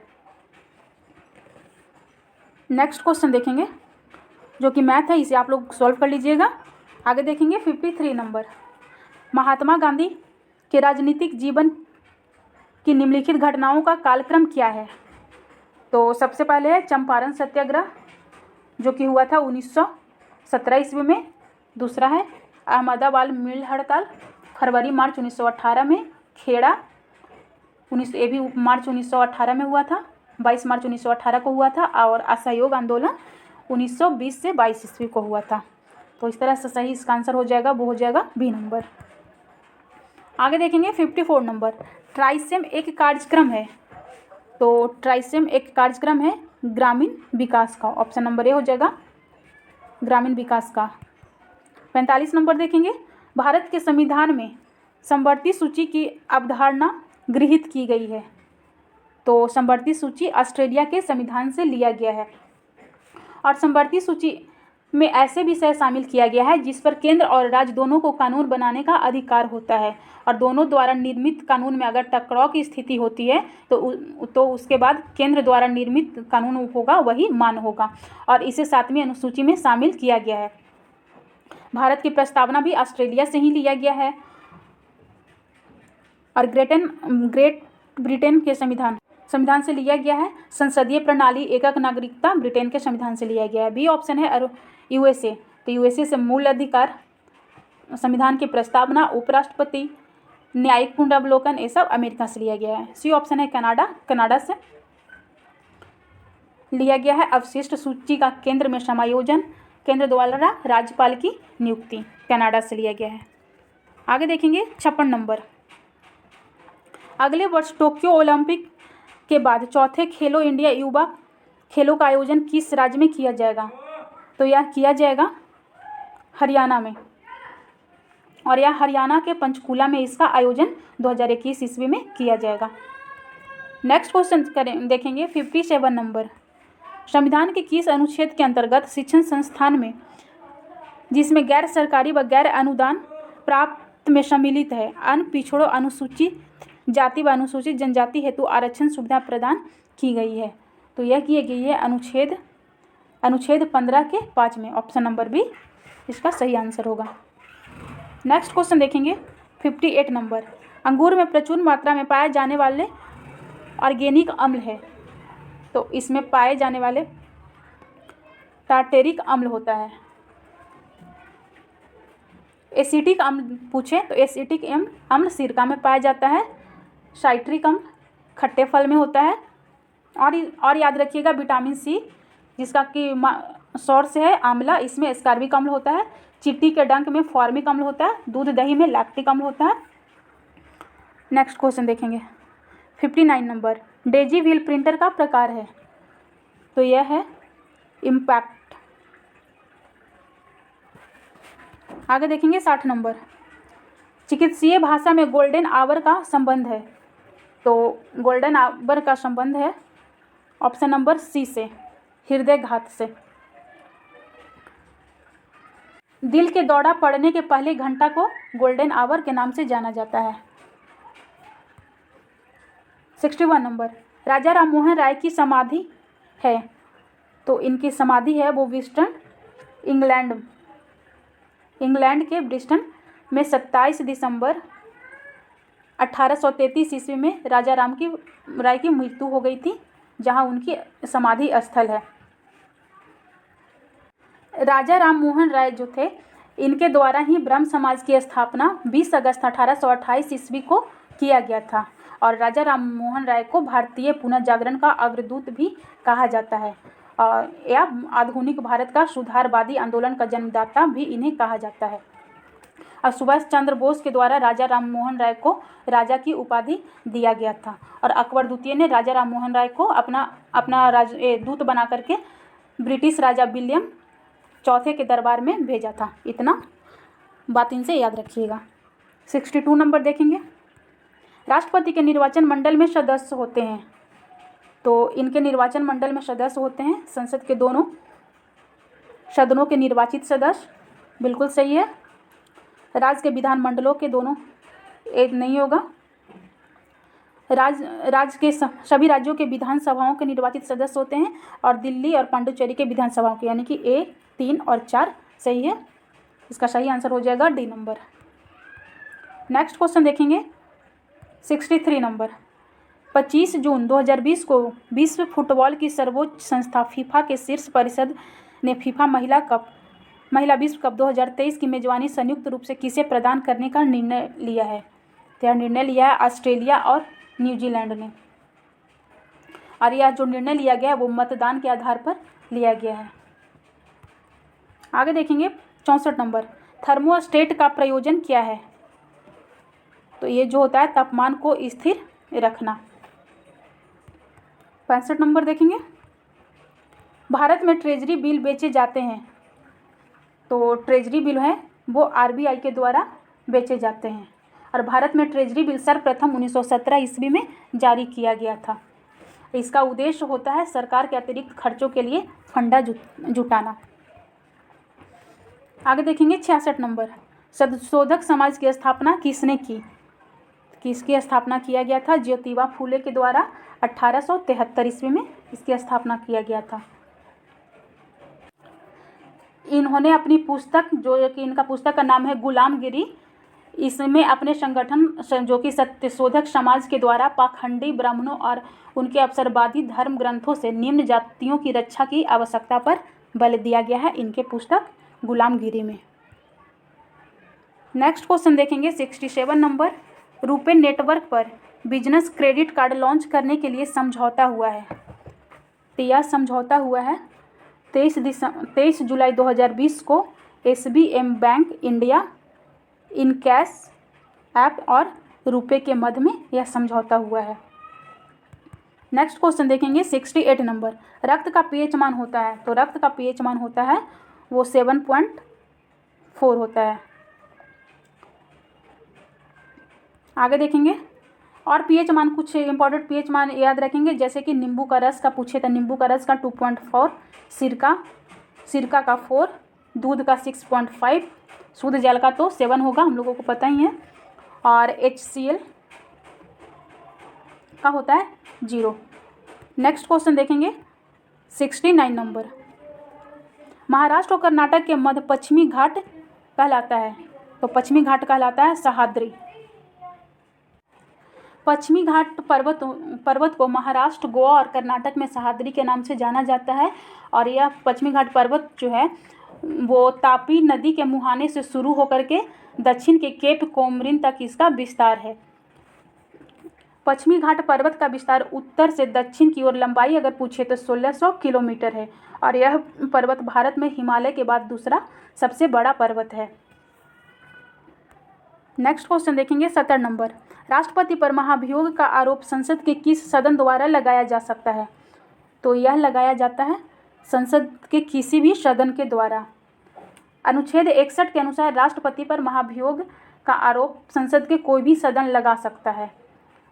नेक्स्ट क्वेश्चन देखेंगे जो कि मैथ है, इसे आप लोग सॉल्व कर लीजिएगा। आगे देखेंगे 53 नंबर। महात्मा गांधी के राजनीतिक जीवन की निम्नलिखित घटनाओं का कालक्रम क्या है? तो सबसे पहले है चंपारण सत्याग्रह जो कि हुआ था 1917 ईस्वी में। दूसरा है अहमदाबाद मिल हड़ताल फरवरी मार्च 1918 में। खेड़ा ये भी मार्च 1918 में हुआ था, 22 मार्च 1918 को हुआ था। और असहयोग आंदोलन 1920 से 22 ईस्वी को हुआ था। तो इस तरह से सही इसका आंसर हो जाएगा, वो हो जाएगा बी नंबर। आगे देखेंगे 54 नंबर। ट्राइसेम एक कार्यक्रम है। तो ट्राइसेम एक कार्यक्रम है ग्रामीण विकास का। ऑप्शन नंबर ए हो जाएगा ग्रामीण विकास का। 45 नंबर देखेंगे। भारत के संविधान में समवर्ती सूची की अवधारणा गृहीत की गई है। तो समवर्ती सूची ऑस्ट्रेलिया के संविधान से लिया गया है। और समवर्ती सूची में ऐसे विषय शामिल किया गया है जिस पर केंद्र और राज्य दोनों को कानून बनाने का अधिकार होता है। और दोनों द्वारा निर्मित कानून में अगर टकराव की स्थिति होती है तो उसके बाद केंद्र द्वारा निर्मित कानून होगा वही मान्य होगा। और इसे 7वीं अनुसूची में शामिल किया गया है। भारत की प्रस्तावना भी ऑस्ट्रेलिया से ही लिया गया है। और ग्रेट ब्रिटेन के संविधान से लिया गया है। संसदीय प्रणाली एकक नागरिकता ब्रिटेन के संविधान से लिया गया है। बी ऑप्शन है यूएसए। तो यूएसए से मूल अधिकार संविधान की प्रस्तावना उपराष्ट्रपति न्यायिक पुनरावलोकन ये सब अमेरिका से लिया गया है। सी ऑप्शन है कनाडा से लिया गया है। अवशिष्ट सूची का केंद्र में समायोजन केंद्र द्वारा राज्यपाल की नियुक्ति कनाडा से लिया गया है। आगे देखेंगे 56 नंबर। अगले वर्ष टोक्यो ओलंपिक के बाद चौथे खेलो इंडिया युवा खेलों का आयोजन किस राज्य में किया जाएगा? तो यह किया जाएगा हरियाणा में। और यह हरियाणा के पंचकूला में इसका आयोजन 2021 ईस्वी में किया जाएगा। नेक्स्ट क्वेश्चन देखेंगे 57 नंबर। संविधान के किस अनुच्छेद के अंतर्गत शिक्षण संस्थान में जिसमें गैर सरकारी व गैर अनुदान प्राप्त में सम्मिलित है अन्य पिछड़ों अनुसूचित जाति व अनुसूचित जनजाति हेतु आरक्षण सुविधा प्रदान की गई है? तो यह की गई है अनुच्छेद 15 के 5 में। ऑप्शन नंबर बी इसका सही आंसर होगा। नेक्स्ट क्वेश्चन देखेंगे 58 नंबर। अंगूर में प्रचुर मात्रा में पाए जाने वाले ऑर्गेनिक अम्ल है। तो इसमें पाए जाने वाले टार्टेरिक अम्ल होता है। एसिटिक अम्ल पूछे तो एसिटिक अम्ल सिरका में पाया जाता है। साइट्रिक अम्ल खट्टे फल में होता है। और याद रखिएगा विटामिन सी जिसका कि सोर्स है आंवला, इसमें एस्कॉर्बिक अम्ल होता है। चींटी के डंक में फॉर्मिक अम्ल होता है। दूध दही में लैक्टिक अम्ल होता है। नेक्स्ट क्वेश्चन देखेंगे 59 नंबर। डेजी व्हील प्रिंटर का प्रकार है। तो यह है इम्पैक्ट। आगे देखेंगे 60 नंबर। चिकित्सीय भाषा में गोल्डन आवर का संबंध है। तो गोल्डन आवर का संबंध है ऑप्शन नंबर सी से हृदय घात से। दिल के दौरा पड़ने के पहले घंटा को गोल्डन आवर के नाम से जाना जाता है। 61 नंबर। राजा राममोहन राय की समाधि है। तो इनकी समाधि है वो ब्रिस्टन इंग्लैंड के ब्रिस्टन में 27 दिसंबर 1833 ईस्वी में राजा राम की राय की मृत्यु हो गई थी, जहां उनकी समाधि स्थल है। राजा राम मोहन राय जो थे, इनके द्वारा ही ब्रह्म समाज की स्थापना 20 अगस्त 1828 ईस्वी को किया गया था और राजा राम मोहन राय को भारतीय पुनर्जागरण का अग्रदूत भी कहा जाता है और यह आधुनिक भारत का सुधारवादी आंदोलन का जन्मदाता भी इन्हें कहा जाता है। और सुभाष चंद्र बोस के द्वारा राजा राम मोहन राय को राजा की उपाधि दिया गया था और अकबर द्वितीय ने राजा राम मोहन राय को अपना दूत बना करके ब्रिटिश राजा विलियम चौथे के दरबार में भेजा था। इतना बात इनसे याद रखिएगा। 62 नंबर देखेंगे। राष्ट्रपति के निर्वाचन मंडल में सदस्य होते हैं, तो इनके निर्वाचन मंडल में सदस्य होते हैं संसद के दोनों सदनों के निर्वाचित सदस्य, बिल्कुल सही है। राज्य के विधान मंडलों के दोनों, एक नहीं होगा। राज्य के सभी राज्यों के विधानसभाओं के निर्वाचित सदस्य होते हैं और दिल्ली और पांडुचेरी के विधानसभाओं के, यानी कि 1, 3 और 4 सही है। इसका सही आंसर हो जाएगा डी नंबर। नेक्स्ट क्वेश्चन देखेंगे 63 नंबर। 25 जून 2020 को विश्व फुटबॉल की सर्वोच्च संस्था फीफा के शीर्ष परिषद ने फीफा महिला विश्व कप 2023 की मेजबानी संयुक्त रूप से किसे प्रदान करने का निर्णय लिया है? तो यह निर्णय लिया है ऑस्ट्रेलिया और न्यूजीलैंड ने, और यह जो निर्णय लिया गया है वो मतदान के आधार पर लिया गया है। आगे देखेंगे 64 नंबर। थर्मोस्टेट का प्रयोजन क्या है? तो ये जो होता है तापमान को स्थिर रखना। 65 नंबर देखेंगे। भारत में ट्रेजरी बिल बेचे जाते हैं, तो ट्रेजरी बिल है वो आरबीआई के द्वारा बेचे जाते हैं और भारत में ट्रेजरी बिल सर्वप्रथम 1917 ईस्वी में जारी किया गया था। इसका उद्देश्य होता है सरकार के अतिरिक्त खर्चों के लिए फंडा जुटाना। आगे देखेंगे 66 नंबर। संशोधक समाज की स्थापना किसने की? किसकी स्थापना किया गया था? ज्योतिबा फूले के द्वारा 1873 ईस्वी में इसकी स्थापना किया गया था। इन्होंने अपनी पुस्तक, जो कि इनका पुस्तक का नाम है गुलामगिरी, इसमें अपने संगठन जो कि सत्यशोधक समाज के द्वारा पाखंडी ब्राह्मणों और उनके अवसरवादी धर्म ग्रंथों से निम्न जातियों की रक्षा की आवश्यकता पर बल दिया गया है इनके पुस्तक गुलामगिरी में। नेक्स्ट क्वेश्चन देखेंगे 67 नंबर। रुपे नेटवर्क पर बिजनेस क्रेडिट कार्ड लॉन्च करने के लिए समझौता हुआ है, तो यह समझौता हुआ है 23 जुलाई 2020 को SBM bank India, in cash app और रुपए के मध्य में यह समझौता हुआ है। नेक्स्ट क्वेश्चन देखेंगे 68 नंबर। रक्त का पीएच मान होता है, तो रक्त का पीएच मान होता है वो 7.4 होता है। आगे देखेंगे और पीएच मान, कुछ इंपॉर्टेंट पीएच मान याद रखेंगे, जैसे कि नींबू का रस का पूछे तो नींबू का रस का 2.4, सिरका का 4, दूध का 6.5, शुद्ध जल का तो 7 होगा, हम लोगों को पता ही है, और HCl का होता है 0। नेक्स्ट क्वेश्चन देखेंगे 69 नंबर। महाराष्ट्र और कर्नाटक के मध्य पश्चिमी घाट कहलाता है, तो पश्चिमी घाट कहलाता है सह्याद्री। पश्चिमी घाट पर्वत को महाराष्ट्र, गोवा और कर्नाटक में सह्याद्री के नाम से जाना जाता है और यह पश्चिमी घाट पर्वत जो है वो तापी नदी के मुहाने से शुरू होकर के दक्षिण के केप कोमरिन तक इसका विस्तार है। पश्चिमी घाट पर्वत का विस्तार उत्तर से दक्षिण की ओर लंबाई अगर पूछे तो 1600 किलोमीटर है और यह पर्वत भारत में हिमालय के बाद दूसरा सबसे बड़ा पर्वत है। नेक्स्ट क्वेश्चन देखेंगे 70 नंबर। राष्ट्रपति पर महाभियोग का आरोप संसद के किस सदन द्वारा लगाया जा सकता है? तो यह लगाया जाता है संसद के किसी भी सदन के द्वारा। अनुच्छेद 61 के अनुसार राष्ट्रपति पर महाभियोग का आरोप संसद के कोई भी सदन लगा सकता है।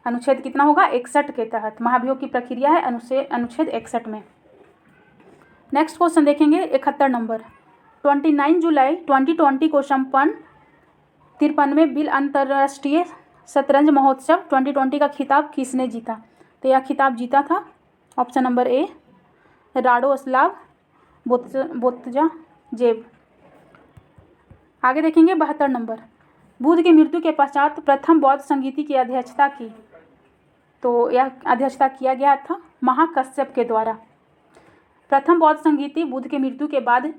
अनुच्छेद कितना होगा? 61 के तहत महाभियोग की प्रक्रिया है अनुच्छेद 61 में। नेक्स्ट क्वेश्चन देखेंगे 71 नंबर। 29 जुलाई 2020 को संपन्न 53वें बिल अंतर्राष्ट्रीय शतरंज महोत्सव 2020 का खिताब किसने जीता? तो यह खिताब जीता था ऑप्शन नंबर ए राडोस्लाव बोत्जाजेव। आगे देखेंगे 72 नंबर। बुद्ध की मृत्यु के पश्चात प्रथम बौद्ध संगीति की अध्यक्षता की, तो यह अध्यक्षता किया गया था महाकश्यप के द्वारा। प्रथम बौद्ध संगीति बुद्ध की मृत्यु के बाद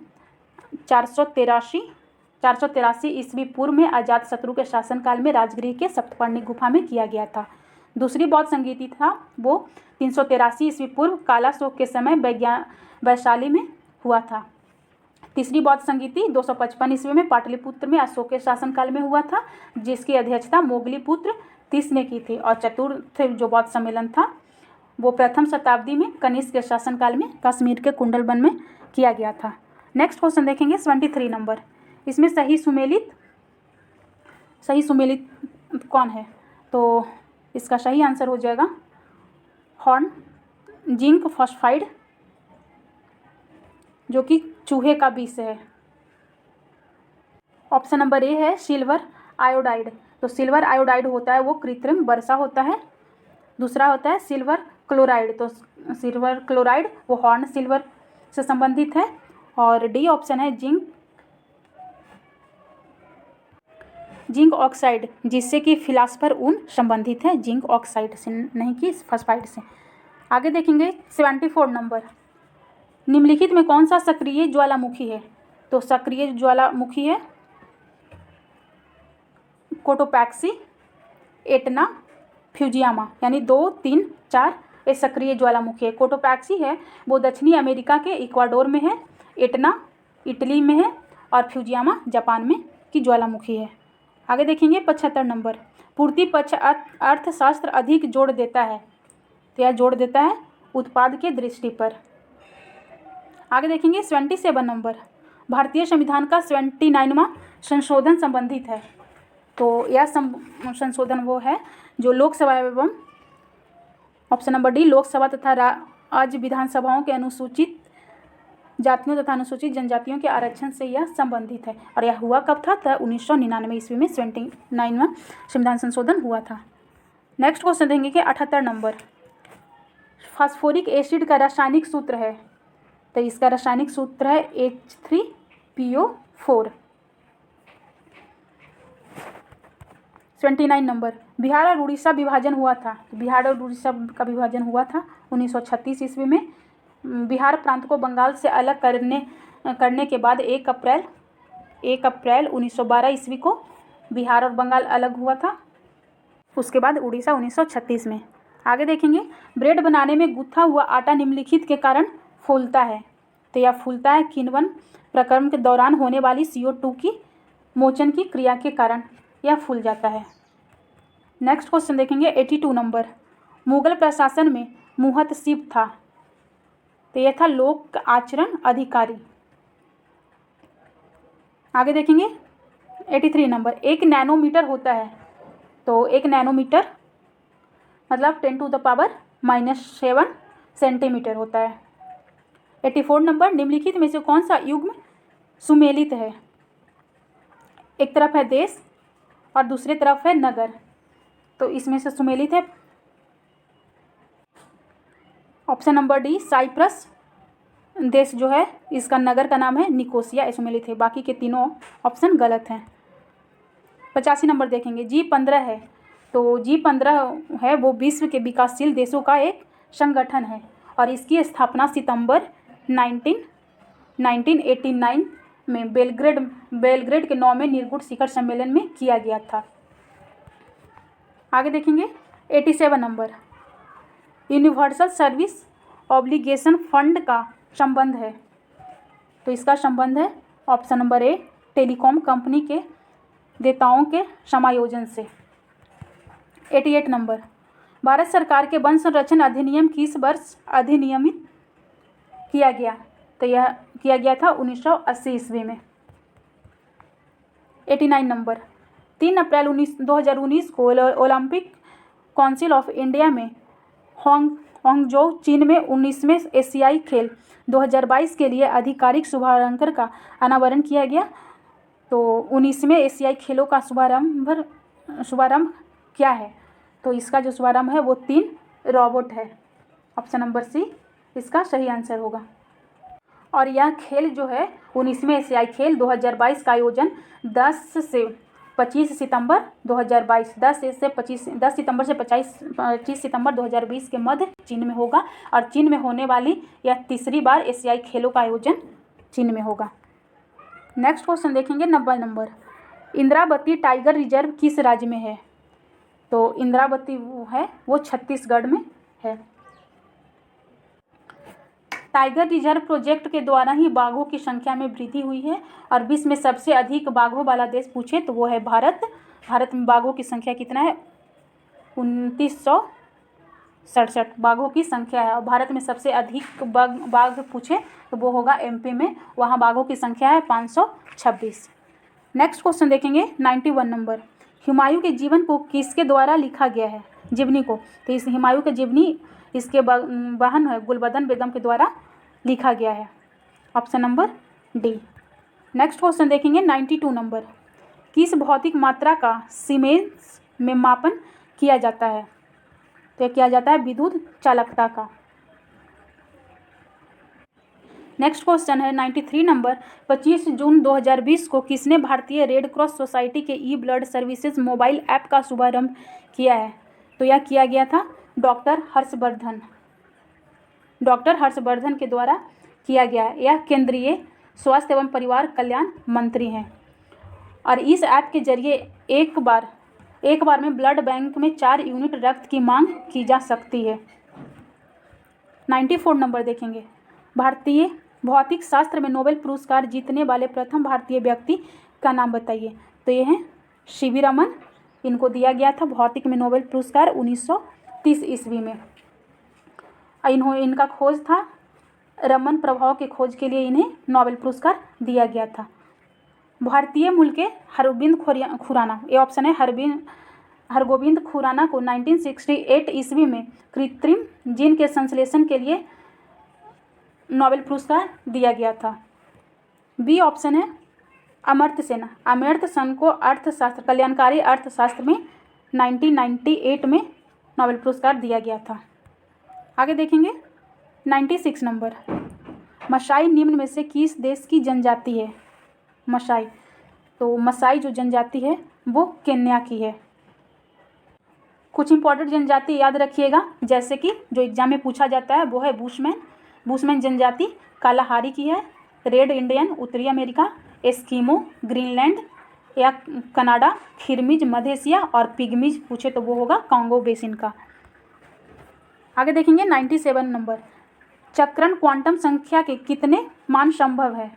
483 ईस्वी पूर्व में अजातशत्रु के शासनकाल में राजगृह के सप्तपर्णी गुफा में किया गया था। दूसरी बौद्ध संगीति था वो 383 ईस्वी पूर्व कालाशोक के समय वैशाली में हुआ था। तीसरी बौद्ध संगीति 255 ईस्वी में पाटलिपुत्र में अशोक के शासनकाल में हुआ था, जिसकी अध्यक्षता मोगलीपुत्र तीस ने की थी। और चतुर्थ जो बौद्ध सम्मेलन था वो प्रथम शताब्दी में कनिष्क के शासनकाल में कश्मीर के कुंडलवन में किया गया था। नेक्स्ट क्वेश्चन देखेंगे 73 नंबर। इसमें सही सुमेलित कौन है? तो इसका सही आंसर हो जाएगा हॉर्न जिंक फॉस्फाइड, जो कि चूहे का विष है। ऑप्शन नंबर ए है सिल्वर आयोडाइड। तो सिल्वर आयोडाइड होता है वो कृत्रिम वर्षा होता है। दूसरा होता है सिल्वर क्लोराइड। तो सिल्वर क्लोराइड वो हॉर्न सिल्वर से संबंधित है। और डी ऑप्शन है जिंक ऑक्साइड, जिससे कि फिलासफर ऊन संबंधित है, जिंक ऑक्साइड से, नहीं कि फॉस्फाइड से। आगे देखेंगे 74 नंबर। निम्नलिखित में कौन सा सक्रिय ज्वालामुखी है? तो सक्रिय ज्वालामुखी है कोटोपैक्सी, एटना, फ्यूजियामा, यानी 2, 3, 4 ये सक्रिय ज्वालामुखी है। कोटोपैक्सी है वो दक्षिणी अमेरिका के इक्वाडोर में है, एटना इटली में है और फ्यूजियामा जापान में की ज्वालामुखी है। आगे देखेंगे 75 नंबर। पूर्ति पक्ष अर्थशास्त्र अधिक जोड़ देता है, तो यह जोड़ देता है उत्पाद के दृष्टि पर। आगे देखेंगे 77 नंबर। भारतीय संविधान का 29वां संशोधन संबंधित है, तो यह संशोधन वो है जो लोकसभा एवं ऑप्शन नंबर डी लोकसभा तथा राज्य विधानसभाओं के अनुसूचित जातियों तथा अनुसूचित जनजातियों के आरक्षण से यह संबंधित है। और यह हुआ कब था? 1999 ईस्वी में 29वां संविधान संशोधन हुआ था। नेक्स्ट क्वेश्चन देंगे कि 78 नंबर। फास्फोरिक एसिड का रासायनिक सूत्र है, तो इसका रासायनिक सूत्र है H3PO4। 29 नंबर। बिहार और उड़ीसा विभाजन हुआ था, बिहार और उड़ीसा का विभाजन हुआ था 1936 ईस्वी में। बिहार प्रांत को बंगाल से अलग करने के बाद 1 अप्रैल 1912 ईस्वी को बिहार और बंगाल अलग हुआ था। उसके बाद उड़ीसा 1936 में। आगे देखेंगे ब्रेड बनाने में गूथा हुआ आटा निम्नलिखित के कारण फूलता है, तो यह फूलता है किण्वन प्रक्रम के दौरान होने वाली CO2 की मोचन की क्रिया के कारण यह फूल जाता है। नेक्स्ट क्वेश्चन देखेंगे 82 नंबर। मुगल प्रशासन में मुहतसिब था, तो यह था लोक आचरण अधिकारी। आगे देखेंगे 83 नंबर। 1 नैनोमीटर होता है, तो 1 नैनोमीटर मतलब 10⁻⁻7 सेंटीमीटर होता है। 84 नंबर। निम्नलिखित में से कौन सा युग्म सुमेलित है? एक तरफ है देश और दूसरी तरफ है नगर, तो इसमें से सुमेलित है ऑप्शन नंबर डी साइप्रस देश जो है, इसका नगर का नाम है निकोसिया, सुमेलित है। बाकी के तीनों ऑप्शन गलत हैं। 85 नंबर देखेंगे। G15 है, तो G15 है वो विश्व के विकासशील देशों का एक संगठन है और इसकी स्थापना सितंबर 1989 में बेलग्रेड के 9वें निर्गुण शिखर सम्मेलन में किया गया था। आगे देखेंगे 87 number. Universal service obligation fund का संबंध है, तो इसका संबंध है ऑप्शन नंबर ए टेलीकॉम कंपनी के देयताओं के समायोजन से। 88 नंबर। भारत सरकार के वन संरक्षण अधिनियम किस वर्ष अधिनियमित किया गया? तो यह किया गया था 1980 ईस्वी में। 89 नंबर। 3 अप्रैल 2019 को ओलंपिक काउंसिल ऑफ इंडिया में हांगझोउ चीन में 19वें एशियाई खेल 2022 के लिए आधिकारिक शुभारंभ का अनावरण किया गया। तो 19वें एशियाई खेलों का शुभारंभ क्या है? तो इसका जो शुभारंभ है वो 3 रोबोट है। ऑप्शन नंबर सी इसका सही आंसर होगा। और यह खेल जो है 19वें एशियाई खेल 2022 का आयोजन 10 से 25 सितंबर 2022, 10 सितंबर से 25 सितंबर 2020 के मध्य चीन में होगा। और चीन में होने वाली यह तीसरी बार एशियाई खेलों का आयोजन चीन में होगा। नेक्स्ट क्वेश्चन देखेंगे 90 नंबर। इंद्रावती टाइगर रिजर्व किस राज्य में है? तो इंद्रावती वो छत्तीसगढ़ में है। टाइगर रिजर्व प्रोजेक्ट के द्वारा ही बाघों की संख्या में वृद्धि हुई है और विश्व में सबसे अधिक बाघों वाला देश पूछे तो वो है भारत। भारत में बाघों की संख्या कितना है? 2967 बाघों की संख्या है। और भारत में सबसे अधिक बाघ पूछे तो वो होगा एमपी में, वहाँ बाघों की संख्या है 526। नेक्स्ट क्वेश्चन देखेंगे 91 नंबर। हुमायूं के जीवन को किसके द्वारा लिखा गया है? जीवनी को। तो इस हुमायूं के जीवनी इसके बहन है गुलबदन बेगम के द्वारा लिखा गया है। Option number D. Next question देखेंगे 92 नंबर। किस भौतिक मात्रा का सीमेंस में मापन किया जाता है? तो किया जाता है विद्युत चालकता का। नेक्स्ट क्वेश्चन है 93 नंबर। 25 जून 2020 को किसने भारतीय रेड क्रॉस सोसाइटी के ई ब्लड सर्विसेज मोबाइल ऐप का शुभारंभ किया है? तो यह किया गया था डॉक्टर हर्षवर्धन के द्वारा किया गया है। यह केंद्रीय स्वास्थ्य एवं परिवार कल्याण मंत्री हैं। और इस ऐप के जरिए एक बार में ब्लड बैंक में 4 यूनिट रक्त की मांग की जा सकती है। 94 नंबर देखेंगे। भारतीय भौतिक शास्त्र में नोबेल पुरस्कार जीतने वाले प्रथम भारतीय व्यक्ति का नाम बताइए। तो ये हैं सीवी रमन। इनको दिया गया था भौतिक में नोबेल पुरस्कार 1930 ईस्वी में। इनका खोज था रमन प्रभाव के खोज के लिए इन्हें नोबेल पुरस्कार दिया गया था। भारतीय मूल के हरगोविंद खुराना, ये ऑप्शन है हरगोविंद खुराना को 1968 ईस्वी में कृत्रिम जीन के संश्लेषण के लिए नोबेल पुरस्कार दिया गया था। बी ऑप्शन है अमर्त्य सेन को अर्थशास्त्र कल्याणकारी अर्थशास्त्र में 1998 में नोबेल पुरस्कार दिया गया था। आगे देखेंगे 96 नंबर। मसाई निम्न में से किस देश की जनजाति है? मसाई, तो मसाई जो जनजाति है वो केन्या की है। कुछ इंपॉर्टेंट जनजाति याद रखिएगा, जैसे कि जो एग्जाम में पूछा जाता है वो है बुशमैन जनजाति कालाहारी की है, रेड इंडियन उत्तरी अमेरिका, एस्किमो ग्रीनलैंड या कनाडा, खिरमिज मध्य एशिया और पिग्मीज पूछे तो वो होगा कांगो बेसिन का। आगे देखेंगे 97 नंबर। चक्रण क्वांटम संख्या के कितने मान संभव है?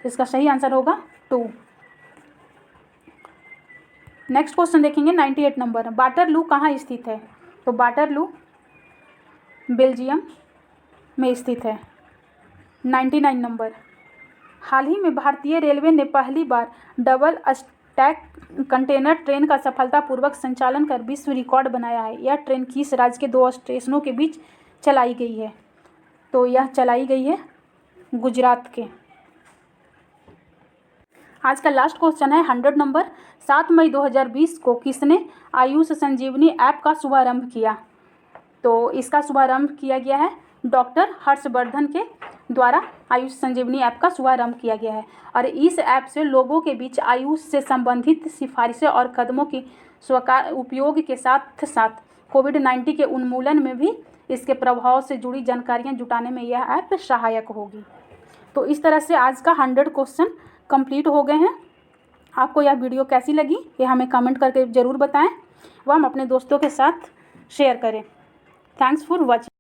इसका सही आंसर होगा 2। नेक्स्ट क्वेश्चन देखेंगे 98 नंबर। वाटरलू कहाँ स्थित है? तो वाटरलू बेल्जियम में स्थित है। 99 नंबर। हाल ही में भारतीय रेलवे ने पहली बार डबल स्टैक कंटेनर ट्रेन का सफलतापूर्वक संचालन कर विश्व रिकॉर्ड बनाया है। यह ट्रेन किस राज्य के 2 स्टेशनों के बीच चलाई गई है? तो यह चलाई गई है गुजरात के। आज का लास्ट क्वेश्चन है 100 नंबर। 7 मई 2020 को किसने आयुष संजीवनी ऐप का शुभारंभ किया? तो इसका शुभारंभ किया गया है डॉक्टर हर्षवर्धन के द्वारा। आयुष संजीवनी ऐप का शुभारंभ किया गया है और इस ऐप से लोगों के बीच आयुष से संबंधित सिफारिशें और कदमों की स्वीकार उपयोग के साथ साथ कोविड-19 के उन्मूलन में भी इसके प्रभाव से जुड़ी जानकारियां जुटाने में यह ऐप सहायक होगी। तो इस तरह से आज का 100 क्वेश्चन कंप्लीट हो गए हैं। आपको यह वीडियो कैसी लगी ये हमें कमेंट करके ज़रूर बताएं व हम अपने दोस्तों के साथ शेयर करें। Thanks for watching.